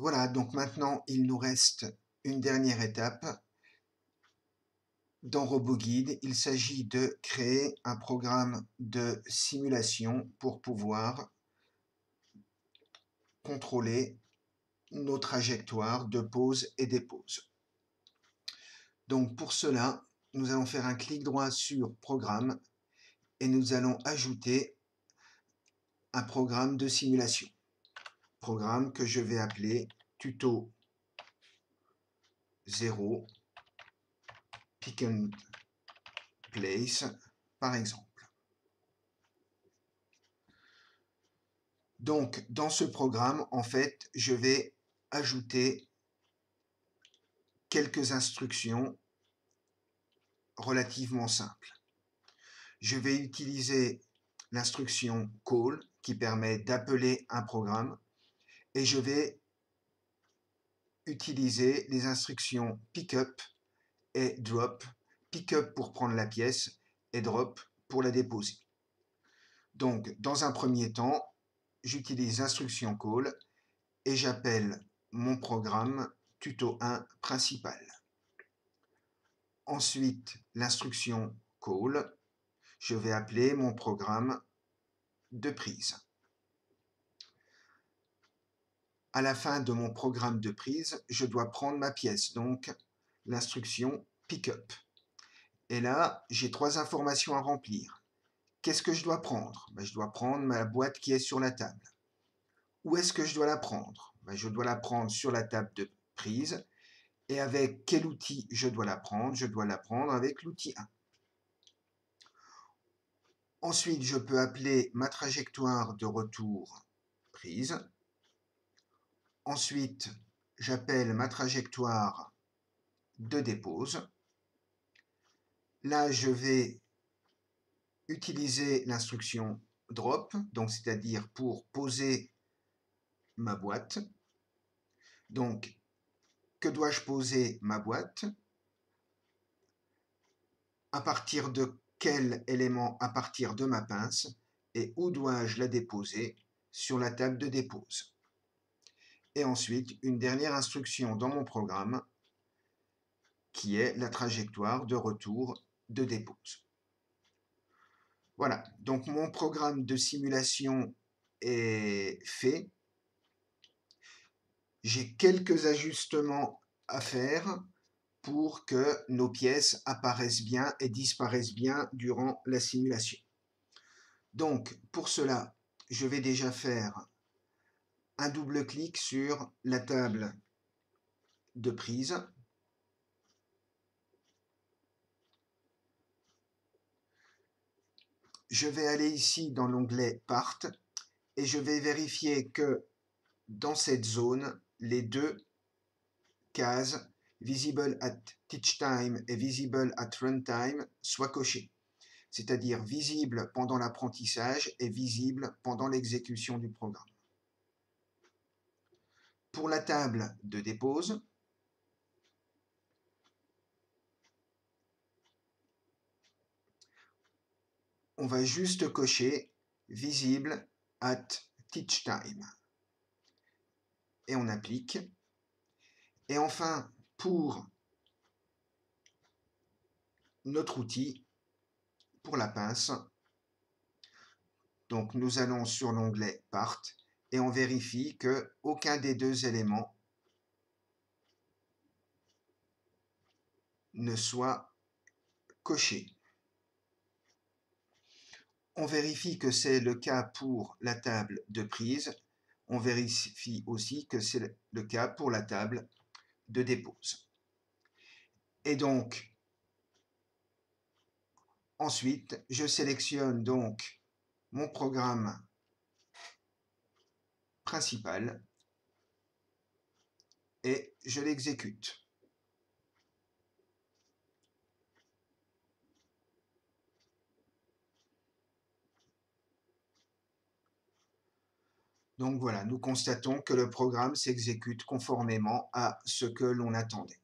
Voilà, donc maintenant il nous reste une dernière étape. Dans RoboGuide, il s'agit de créer un programme de simulation pour pouvoir contrôler nos trajectoires de pose et dépose. Donc pour cela, nous allons faire un clic droit sur Programme et nous allons ajouter un programme de simulation. Programme que je vais appeler Tuto 0 Pick and Place par exemple. Donc dans ce programme, en fait, je vais ajouter quelques instructions relativement simples. Je vais utiliser l'instruction call qui permet d'appeler un programme et je vais utiliser les instructions pickup et drop. Pickup pour prendre la pièce et drop pour la déposer. Donc dans un premier temps, j'utilise l'instruction call et j'appelle mon programme tuto 1 principal. Ensuite, l'instruction call, je vais appeler mon programme de prise. À la fin de mon programme de prise, je dois prendre ma pièce, donc l'instruction pickup. Et là, j'ai trois informations à remplir. Qu'est-ce que je dois prendre? Je dois prendre ma boîte qui est sur la table. Où est-ce que je dois la prendre? Je dois la prendre sur la table de prise. Et avec quel outil je dois la prendre? Je dois la prendre avec l'outil 1. Ensuite, je peux appeler ma trajectoire de retour prise. Ensuite, j'appelle ma trajectoire de dépose. Là, je vais utiliser l'instruction drop, donc c'est-à-dire pour poser ma boîte. Donc, que dois-je poser ma boîte? À partir de quel élément? À partir de ma pince. Et où dois-je la déposer? Sur la table de dépose. Et ensuite, une dernière instruction dans mon programme qui est la trajectoire de retour de dépose. Voilà, donc mon programme de simulation est fait. J'ai quelques ajustements à faire pour que nos pièces apparaissent bien et disparaissent bien durant la simulation. Donc, pour cela, je vais déjà faire un double clic sur la table de prise. Je vais aller ici dans l'onglet Part et je vais vérifier que dans cette zone, les deux cases Visible at Teach Time et Visible at Runtime soient cochées, c'est-à-dire visible pendant l'apprentissage et visible pendant l'exécution du programme. Pour la table de dépose, on va juste cocher Visible at Teach Time et on applique. Et enfin, pour notre outil, pour la pince, donc nous allons sur l'onglet Part et on vérifie qu'aucun des deux éléments ne soit coché. On vérifie que c'est le cas pour la table de prise. On vérifie aussi que c'est le cas pour la table de dépose. Et donc, ensuite, je sélectionne donc mon programme principal et je l'exécute. Donc voilà, nous constatons que le programme s'exécute conformément à ce que l'on attendait.